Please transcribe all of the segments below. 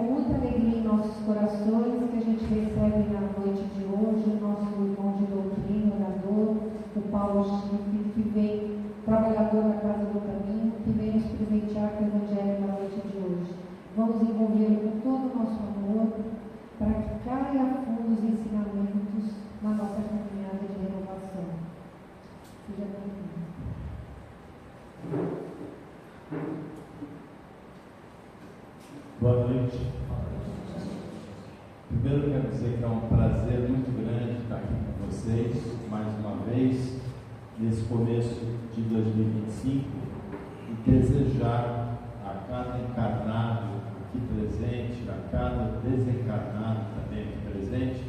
muita alegria em nossos corações que a gente recebe na noite de hoje o nosso irmão de doutrina, orador, o Paulo Chifre, que vem, trabalhador da Casa do Caminho, que vem nos presentear com o Evangelho na noite de hoje. Vamos envolvê-lo com todo o nosso amor, para que caia a fundo os ensinamentos na nossa caminhada de renovação. Seja bem-vindo. Boa noite. Primeiro quero dizer que é um prazer muito grande estar aqui com vocês, mais uma vez, nesse começo de 2025, e desejar a cada encarnado aqui presente, a cada desencarnado também aqui presente,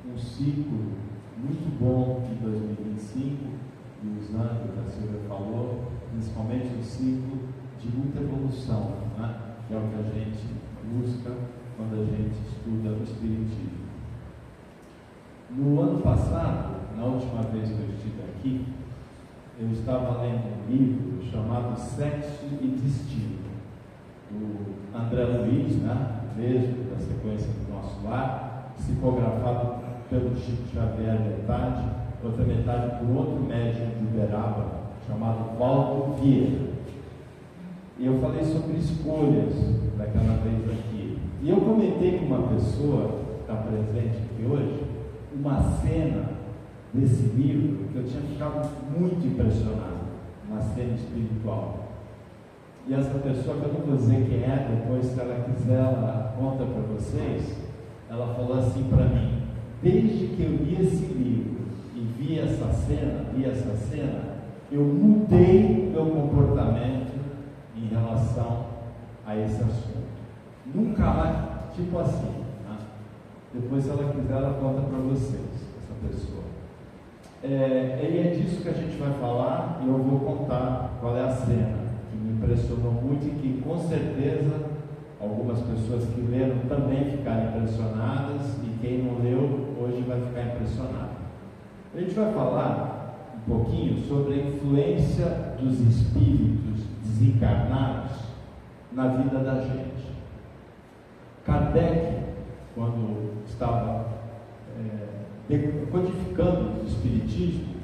um ciclo muito bom de 2025, e o Zang, que a Silvia falou, principalmente um ciclo de muita evolução, né? Que é o que a gente busca quando a gente estuda o Espiritismo. No ano passado, na última vez que eu estive aqui, eu estava lendo um livro chamado Sexo e Destino, do André Luiz, né? Mesmo da sequência do Nosso Lar, psicografado pelo Chico Xavier metade, outra metade por outro médium de Uberaba, chamado Valdo Vieira. E eu falei sobre escolhas daquela vez aqui. E eu comentei com uma pessoa que está presente aqui hoje, uma cena desse livro que eu tinha ficado muito impressionado, uma cena espiritual. E essa pessoa, que eu não vou dizer quem é, depois, se ela quiser, ela conta para vocês, ela falou assim para mim: desde que eu li esse livro e vi essa cena, eu mudei meu comportamento em relação a esse assunto. Nunca mais, tipo assim, né? Depois, se ela quiser, ela conta para vocês, essa pessoa. E é disso que a gente vai falar, e eu vou contar qual é a cena que me impressionou muito e que, com certeza, algumas pessoas que leram também ficaram impressionadas, e quem não leu, hoje vai ficar impressionado. A gente vai falar um pouquinho sobre a influência dos espíritos desencarnados na vida da gente. Kardec, quando estava codificando o Espiritismo,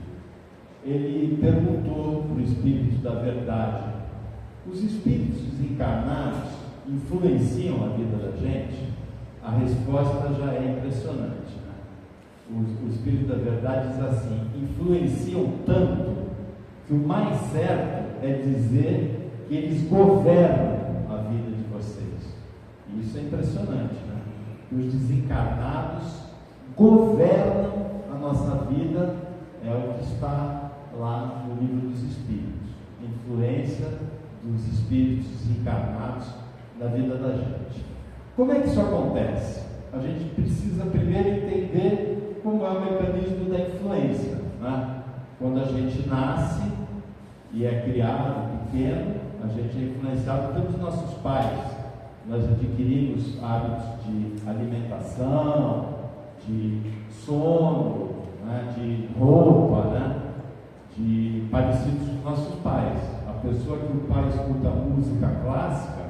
ele perguntou para o Espírito da Verdade: os espíritos desencarnados influenciam a vida da gente? A resposta já é impressionante, né? O Espírito da Verdade diz assim: influenciam tanto que o mais certo é dizer que eles governam a vida de vocês. E isso é impressionante, né? Os desencarnados governam a nossa vida, é o que está lá no Livro dos Espíritos. Influência dos espíritos desencarnados na vida da gente. Como é que isso acontece? A gente precisa primeiro entender como é o mecanismo da influência, né? Quando a gente nasce e é criado pequeno, a gente é influenciado pelos nossos pais. Nós adquirimos hábitos de alimentação, de sono, né, de roupa, né, de parecidos com nossos pais. A pessoa que o pai escuta música clássica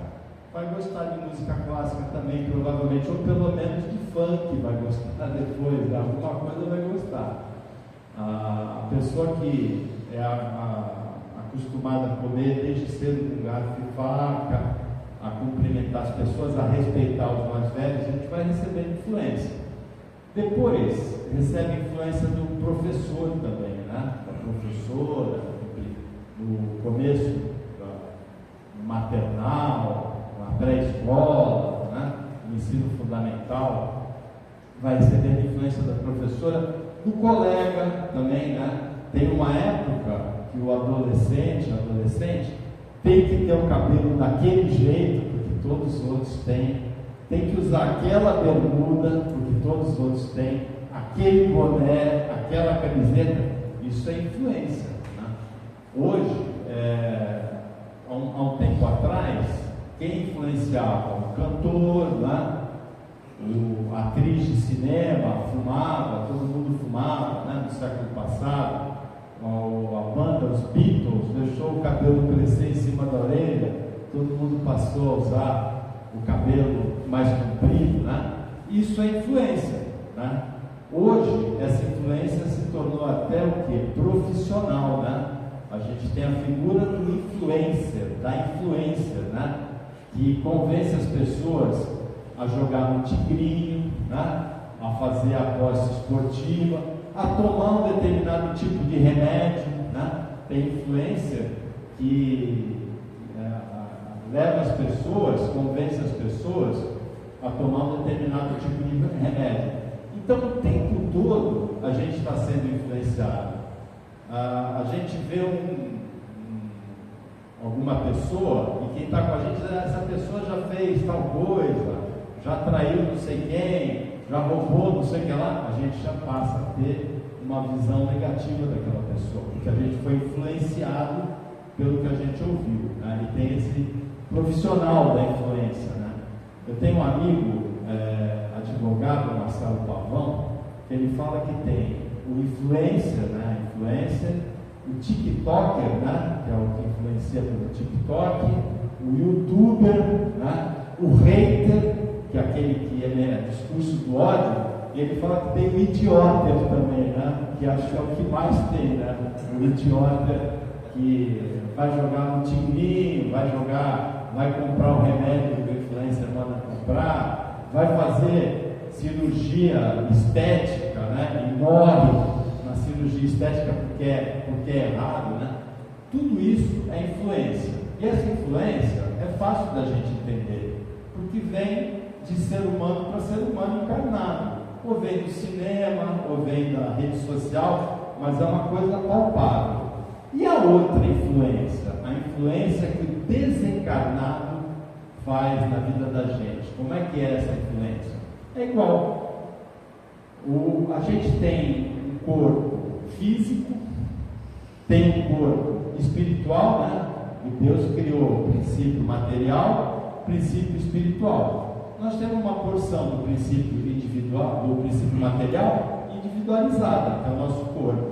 vai gostar de música clássica também, provavelmente, ou pelo menos de funk vai gostar depois, alguma coisa vai gostar. A pessoa que é acostumada a comer desde cedo com garfo e faca, a cumprimentar as pessoas, a respeitar os mais velhos, a gente vai receber influência. Depois, recebe influência do professor também, né? Da professora, no começo, no maternal, na pré-escola, né? No ensino fundamental, vai receber influência da professora, do colega também, né? Tem uma época que o adolescente tem que ter o cabelo daquele jeito, porque todos os outros têm. Tem que usar aquela bermuda, porque todos os outros têm. Aquele boné, aquela camiseta. Isso é influência, né? Hoje, há um tempo atrás, quem influenciava? O cantor, né? A atriz de cinema fumava, todo mundo fumava, né? No século passado. A banda, os Beatles, deixou o cabelo crescer em cima da orelha, todo mundo passou a usar o cabelo mais comprido, né? Isso é influência, né? Hoje, essa influência se tornou até o quê? Profissional, né? A gente tem a figura do influencer, da influencer, né? Que convence as pessoas a jogar no tigrinho, né? A fazer aposta esportiva, a tomar um determinado tipo de remédio, né? Tem influencer que leva as pessoas, convence as pessoas a tomar um determinado tipo de remédio. Então, o tempo todo a gente está sendo influenciado. A gente vê alguma pessoa e quem está com a gente diz: essa pessoa já fez tal coisa, já traiu não sei quem, já roubou não sei o que lá. A gente já passa a ter uma visão negativa daquela pessoa, porque a gente foi influenciado pelo que a gente ouviu, né? E tem esse profissional da influência, né? Eu tenho um amigo, advogado, Marcelo Pavão, que ele fala que tem o influencer, né? O TikToker, né? Que é o que influencia pelo TikTok, o YouTuber, né? O hater, que é aquele que é discurso do ódio, e ele fala que tem o idioter também, né? Que acho que é o que mais tem, né? O idioter que vai jogar no tigrinho, vai comprar o remédio que o influencer manda comprar, vai fazer cirurgia estética, né? E morre na cirurgia estética porque é errado, né? Tudo isso é influência. E essa influência é fácil da gente entender, porque vem de ser humano para ser humano encarnado. Ou vem do cinema, ou vem da rede social, mas é uma coisa palpável. E a outra influência? A influência que o desencarnado faz na vida da gente. Como é que é essa influência? É igual. A gente tem um corpo físico, tem um corpo espiritual, né? E Deus criou o princípio material, princípio espiritual. Nós temos uma porção do princípio individual, do princípio material, individualizada, que é o nosso corpo.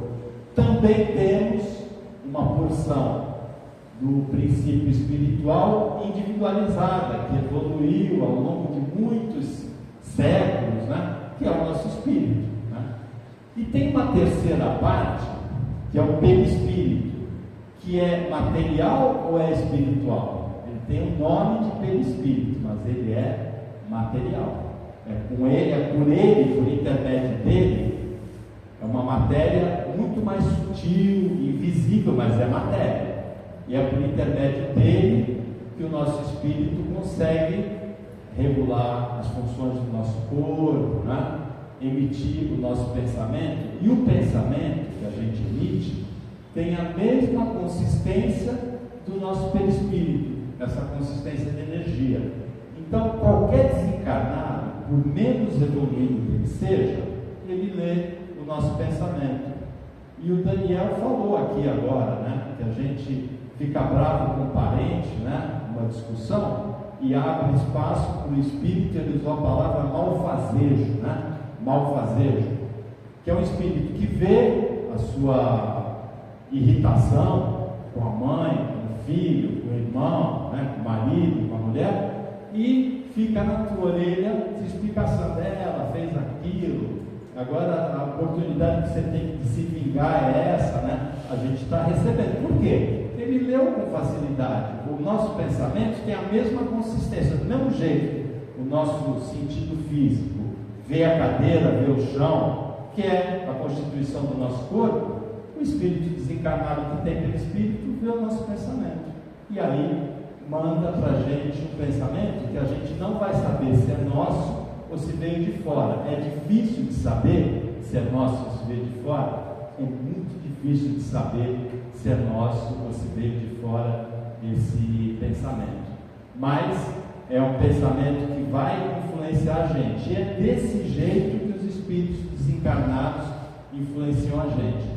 Também temos uma porção do princípio espiritual individualizada, que evoluiu ao longo de muitos séculos, né? Que é o nosso espírito, né? E tem uma terceira parte, que é o perispírito, que é material ou é espiritual? Ele tem o nome de perispírito, mas ele é material. Por ele, por intermédio dele, é uma matéria muito mais sutil, invisível, mas é matéria. E é por intermédio dele que o nosso espírito consegue regular as funções do nosso corpo, né? Emitir o nosso pensamento. E o pensamento que a gente emite tem a mesma consistência do nosso perispírito, essa consistência de energia. Então, qualquer desencarnado, por menos evoluído que ele seja, ele lê o nosso pensamento. E o Daniel falou aqui agora, né, que a gente fica bravo com o parente, né, numa discussão, e abre espaço para o espírito. Ele usou a palavra malfazejo, né, malfazejo, que é um espírito que vê a sua irritação com a mãe, com o filho, com o irmão, né, com o marido, com a mulher, e fica na tua orelha a explicação dela, fez aquilo, agora a oportunidade que você tem de se vingar é essa, né? A gente está recebendo. Por quê? Ele leu com facilidade. O nosso pensamento tem a mesma consistência, do mesmo jeito. O nosso sentido físico vê a cadeira, vê o chão, que é a constituição do nosso corpo. O espírito desencarnado que tem pelo espírito vê o nosso pensamento. E aí manda para a gente um pensamento que a gente não vai saber se é nosso ou se veio de fora. É difícil de saber se é nosso ou se veio de fora. É muito difícil de saber se é nosso ou se veio de fora esse pensamento. Mas é um pensamento que vai influenciar a gente. E é desse jeito que os espíritos desencarnados influenciam a gente.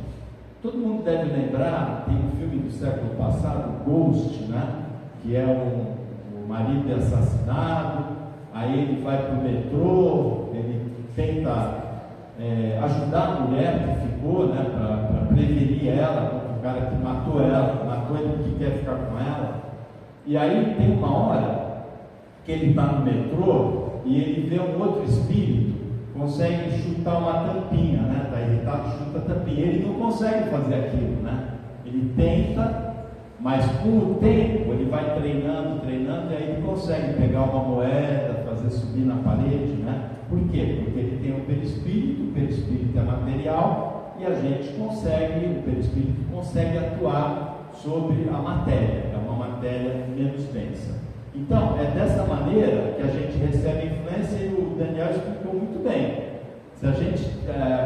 Todo mundo deve lembrar, tem um filme do século passado, Ghost, né? Que é o marido é assassinado, aí ele vai para o metrô, ele tenta ajudar a mulher que ficou, né, para prevenir ela contra o cara que matou ela, matou ele porque quer ficar com ela. E aí tem uma hora que ele está no metrô e ele vê um outro espírito, consegue chutar uma tampinha, né? Está irritado, chuta a tampinha. Ele não consegue fazer aquilo, né? Ele tenta, mas com o tempo ele vai treinando, e aí ele consegue pegar uma moeda, fazer subir na parede, né? Por quê? Porque ele tem o perispírito é material, e a gente consegue, o perispírito consegue atuar sobre a matéria, é uma matéria menos densa. Então, é dessa maneira que a gente recebe influência, e o Daniel explicou muito bem. Se a gente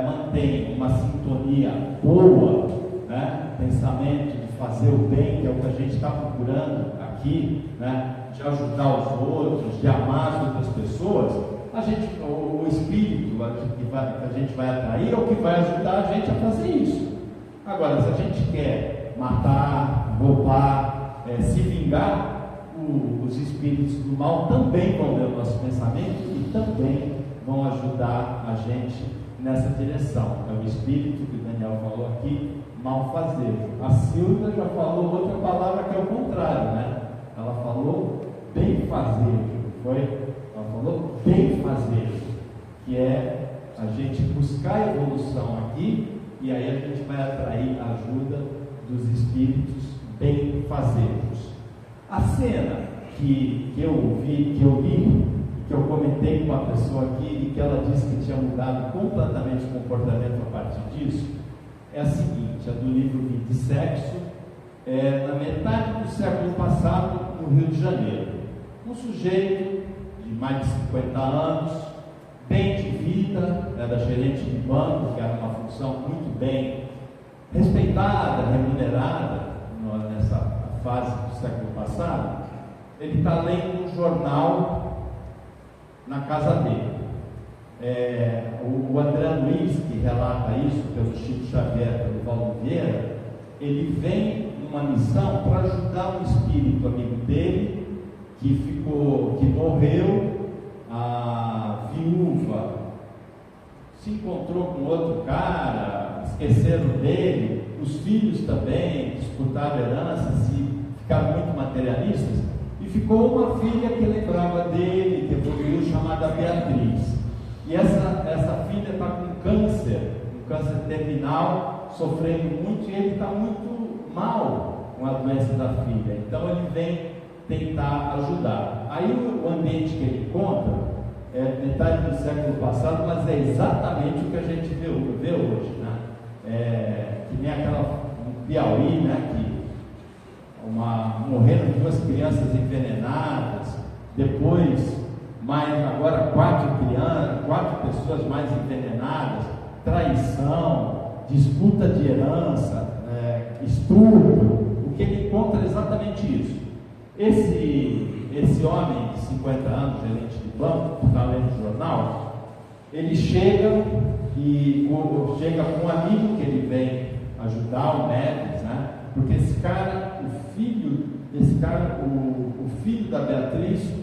mantém uma sintonia boa, né, pensamento de fazer o bem, que é o que a gente está procurando aqui, né, de ajudar os outros, de amar as outras pessoas, o espírito que a gente vai atrair é o que vai ajudar a gente a fazer isso. Agora, se a gente quer matar, roubar, se vingar, os espíritos do mal também vão ler o nosso pensamento e também vão ajudar a gente nessa direção. É o espírito que o Daniel falou aqui, malfazejo. A Silvia já falou outra palavra que é o contrário, né? Ela falou benfazejo, foi? Ela falou benfazejo, que é a gente buscar a evolução aqui, e aí a gente vai atrair a ajuda dos espíritos benfazejos. A cena que eu ouvi, que eu li, que eu comentei com uma pessoa aqui e que ela disse que tinha mudado completamente o comportamento a partir disso, é a seguinte: é do livro Vida e Sexo, na metade do século passado, no Rio de Janeiro. Um sujeito de mais de 50 anos, bem de vida, era gerente de banco, que era uma função muito bem respeitada, remunerada nessa fase do século passado. Ele está lendo um jornal na casa dele. O André Luiz, que relata isso pelo Chico Xavier, pelo Valdo Vieira, ele vem numa missão para ajudar um espírito amigo dele que morreu, a viúva se encontrou com outro cara, esqueceram dele, os filhos também disputaram herança, ficaram muito materialistas, e ficou uma filha que lembrava dele, que evoluiu, chamada Beatriz. E essa filha está com câncer terminal, sofrendo muito, e ele está muito mal com a doença da filha. Então ele vem tentar ajudar. Aí o ambiente que ele encontra é metade do século passado, mas é exatamente o que a gente vê hoje, né? Que nem um Piauí, né? Que morreram 2 crianças envenenadas, depois agora 4 pessoas mais envenenadas, traição, disputa de herança, estupro. O que ele encontra é exatamente isso. Esse homem de 50 anos, gerente de banco, que está lendo o jornal, ele chega com um amigo que ele vem ajudar, o Neves, né? Porque esse cara, o filho da Beatriz,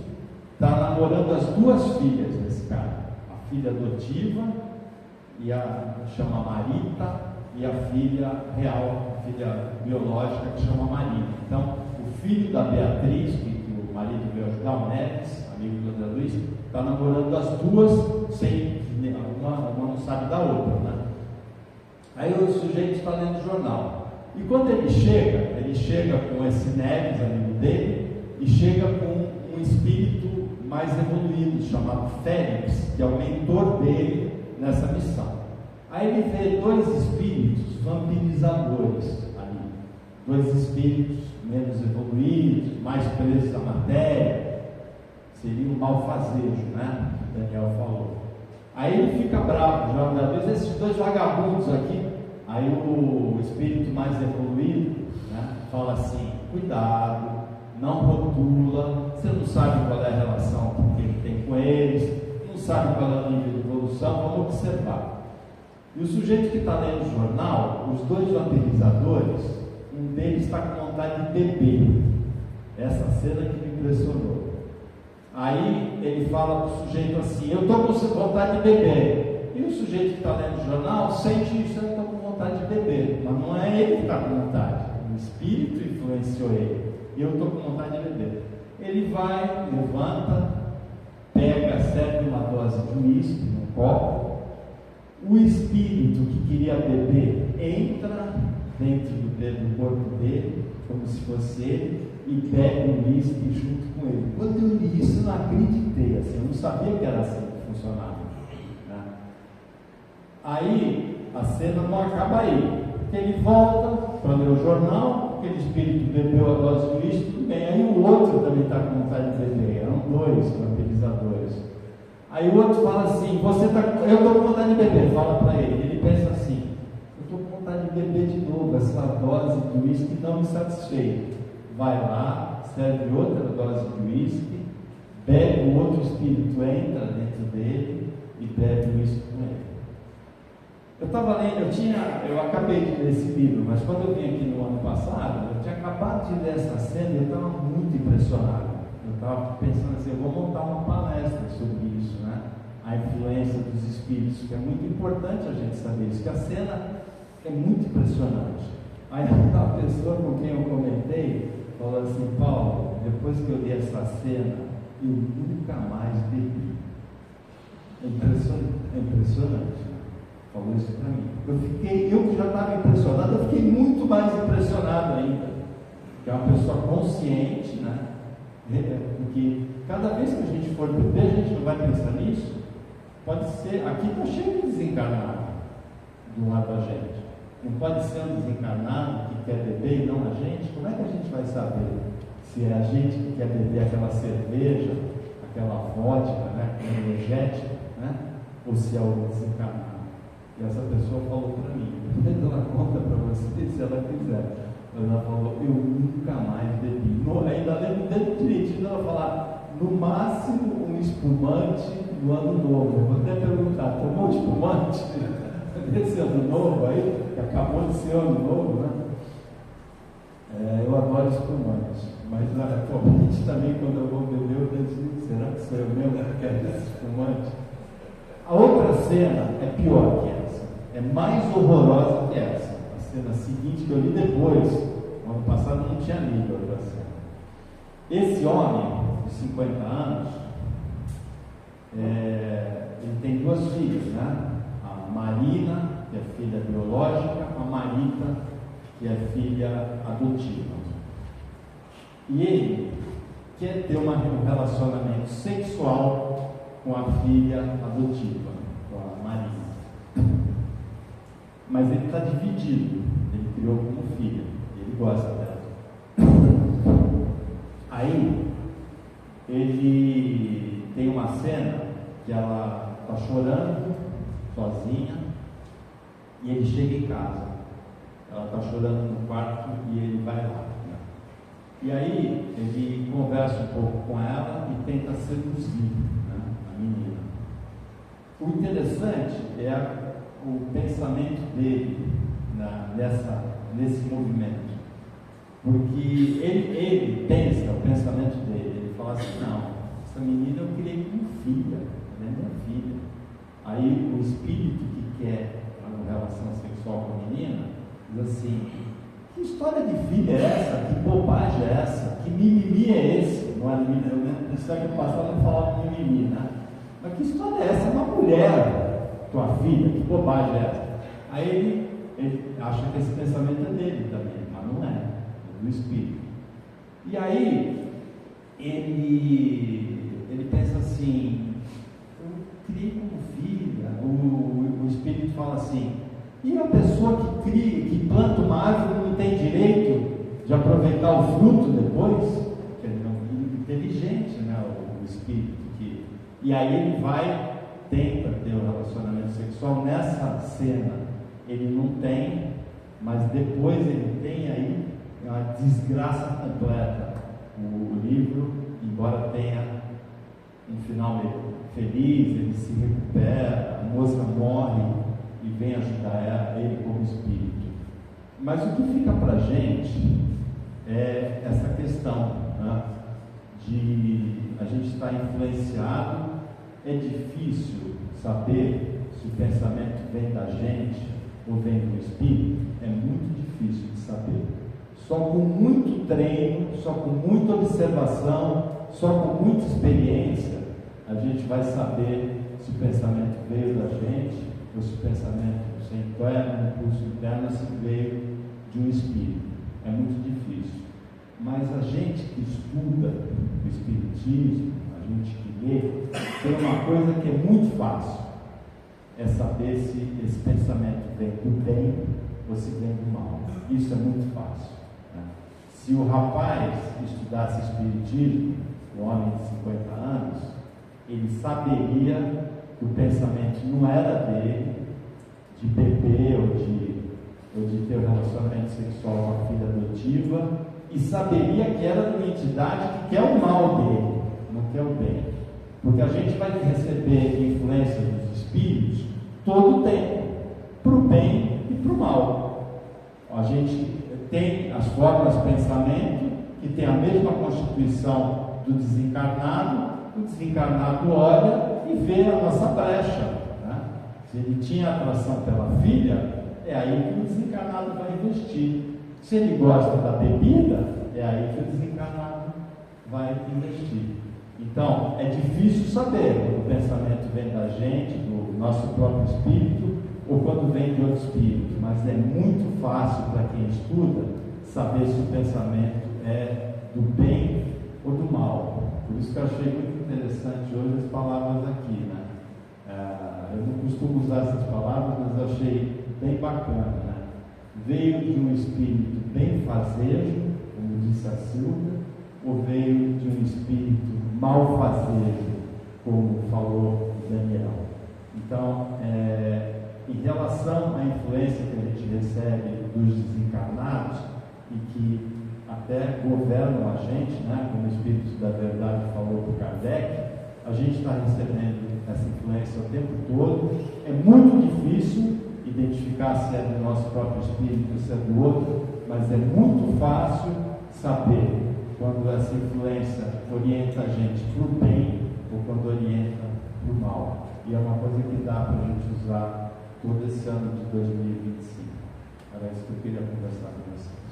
está namorando as 2 filhas desse cara, a filha adotiva, chama Marita, e a filha real, a filha biológica, que chama Marita. Então, o filho da Beatriz, que o marido veio ajudar, o Neves, amigo do André Luiz, está namorando as 2, sem uma não sabe da outra, né? Aí o sujeito está lendo o jornal. E quando ele chega com esse Neves, amigo dele, e chega com um espírito mais evoluído, chamado Félix, que é o mentor dele nessa missão. Aí ele vê 2 espíritos vampirizadores ali, 2 espíritos menos evoluídos, mais presos à matéria, seria o malfazejo, né? Que Daniel falou. Aí ele fica bravo, já uma vez, esses 2 vagabundos aqui. Aí o espírito mais evoluído, né, fala assim: cuidado, não rotula, você não sabe qual é a relação que ele tem com eles, não sabe qual é o nível de evolução, vamos observar. E o sujeito que está lendo o jornal, os 2 vampirizadores, um deles está com vontade de beber. Essa cena que me impressionou. Aí ele fala para o sujeito assim: eu estou com vontade de beber. E o sujeito que está lendo o jornal sente isso: eu estou com vontade de beber. Mas não é ele que está com vontade, o espírito influenciou ele. E eu estou com vontade de beber. Ele vai, levanta, pega, serve de uísque num copo. O espírito que queria beber entra dentro do corpo dele, como se fosse ele, e bebe o uísque junto com ele. Quando eu li isso, eu não acreditei, assim, eu não sabia que era assim que funcionava, né? Aí a cena não acaba aí, porque ele volta para ler o jornal, aquele espírito bebeu a dose de uísque, tudo bem. Aí o outro também está com vontade de beber, eram dois tranquilizadores. Aí o outro fala assim, eu estou com vontade de beber, fala para ele. Ele pensa assim, eu estou com vontade de beber de novo, essa dose de uísque não me satisfez. Vai lá, serve outra dose de uísque, bebe, o outro espírito entra dentro dele e bebe o uísque com ele. Eu estava lendo, eu acabei de ler esse livro, mas quando eu vim aqui no ano passado, eu tinha acabado de ler essa cena e eu estava muito impressionado. Eu estava pensando assim, eu vou montar uma palestra sobre isso, né? A influência dos espíritos, que é muito importante a gente saber isso, que a cena é muito impressionante. Aí a pessoa com quem eu comentei falou assim, Paulo, depois que eu li essa cena, eu nunca mais bebi. É impressionante. Falou isso para mim. Eu que já estava impressionado, eu fiquei muito mais impressionado ainda. Que é uma pessoa consciente, né? Porque cada vez que a gente for beber, a gente não vai pensar nisso. Pode ser, aqui está cheio de desencarnado do lado da gente. Não pode ser um desencarnado que quer beber e não a gente. Como é que a gente vai saber se é a gente que quer beber aquela cerveja, aquela vodka, né? Aquela energética, né? Ou se é o desencarnado? E essa pessoa falou para mim, depois ela conta para você se ela quiser. Ela falou, eu nunca mais bebi. Ainda lembro direitinho dela falar, no máximo um espumante no ano novo. Eu vou até perguntar, tomou espumante desse ano novo aí, que acabou de ser ano novo, né? Eu adoro espumante, mas atualmente também quando eu vou beber, eu penso, será que sou eu mesmo que quero esse espumante? A outra cena é pior que essa, é mais horrorosa que essa. A cena seguinte que eu li depois, no ano passado não tinha lido a outra cena. Esse homem, de 50 anos, ele tem duas filhas, né? A Marina, que é filha biológica, a Marita, que é filha adotiva. E ele quer ter um relacionamento sexual com a filha adotiva, com a Marina. Mas ele está dividido, ele criou como filha, ele gosta dela. Aí, ele tem uma cena que ela está chorando, sozinha, e ele chega em casa. Ela está chorando no quarto e ele vai lá. E aí, ele conversa um pouco com ela e tenta seduzir a menina. O interessante é o pensamento dele nesse movimento, porque ele pensa, o pensamento dele, ele fala assim, não, essa menina eu criei como filha, ela é minha filha. Aí o espírito que quer uma relação sexual com a menina diz assim, que história de filha é essa? Que bobagem é essa? Que mimimi é esse? Não é mimimi, no século passado não falava mimimi, né? Mas que história é essa? É uma mulher, tua filha, que bobagem é essa? Aí ele acha que esse pensamento é dele também, mas não é do espírito. E aí ele pensa assim, eu criei como filha. O espírito fala assim, e a pessoa que cria, que planta uma árvore não tem direito de aproveitar o fruto depois? Que ele não é inteligente, né, o espírito. E aí ele tenta ter um relacionamento sexual. Nessa cena ele não tem, mas depois ele tem aí uma desgraça completa. O livro, embora tenha um final feliz, ele se recupera, a moça morre e vem ajudar ele como espírito. Mas o que fica para a gente é essa questão, né, de a gente estar influenciado. É difícil saber se o pensamento vem da gente ou vem do espírito. É muito difícil de saber. Só com muito treino, só com muita observação, só com muita experiência, a gente vai saber se o pensamento veio da gente, ou se o pensamento se interno, um impulso interno, se veio de um espírito. É muito difícil. Mas a gente que estuda o Espiritismo, a gente que lê, tem uma coisa que é muito fácil, é saber se esse pensamento vem do bem ou se vem do mal. Isso é muito fácil, né? Se o rapaz estudasse Espiritismo, o homem de 50 anos, ele saberia que o pensamento não era dele, de beber ou de ter um relacionamento sexual com a filha adotiva, e saberia que era de uma entidade que quer o mal dele, não quer o bem. Porque a gente vai receber influência dos espíritos todo o tempo, para o bem e para o mal. A gente tem as formas de pensamento que tem a mesma constituição do desencarnado. O desencarnado olha e vê a nossa brecha, né? Se ele tinha atração pela filha, é aí que o desencarnado vai investir. Se ele gosta da bebida, é aí que o desencarnado vai investir. Então, é difícil saber quando o pensamento vem da gente, do nosso próprio espírito, ou quando vem de outro espírito, mas é muito fácil para quem estuda saber se o pensamento é do bem ou do mal. Por isso que eu achei muito interessante hoje as palavras aqui, né? Eu não costumo usar essas palavras, mas eu achei bem bacana, né? Veio de um espírito benfazejo, como disse a Silvia, ou veio de um espírito malfazejo, como falou Daniel. Então, em relação à influência que a gente recebe dos desencarnados e que até governam a gente, né, como o Espírito da Verdade falou para Kardec, a gente está recebendo essa influência o tempo todo. É muito difícil identificar se é do nosso próprio espírito ou se é do outro, mas é muito fácil saber quando essa influência orienta a gente para o bem ou quando orienta para o mal. E é uma coisa que dá para a gente usar todo esse ano de 2025. Era isso que eu queria conversar com vocês.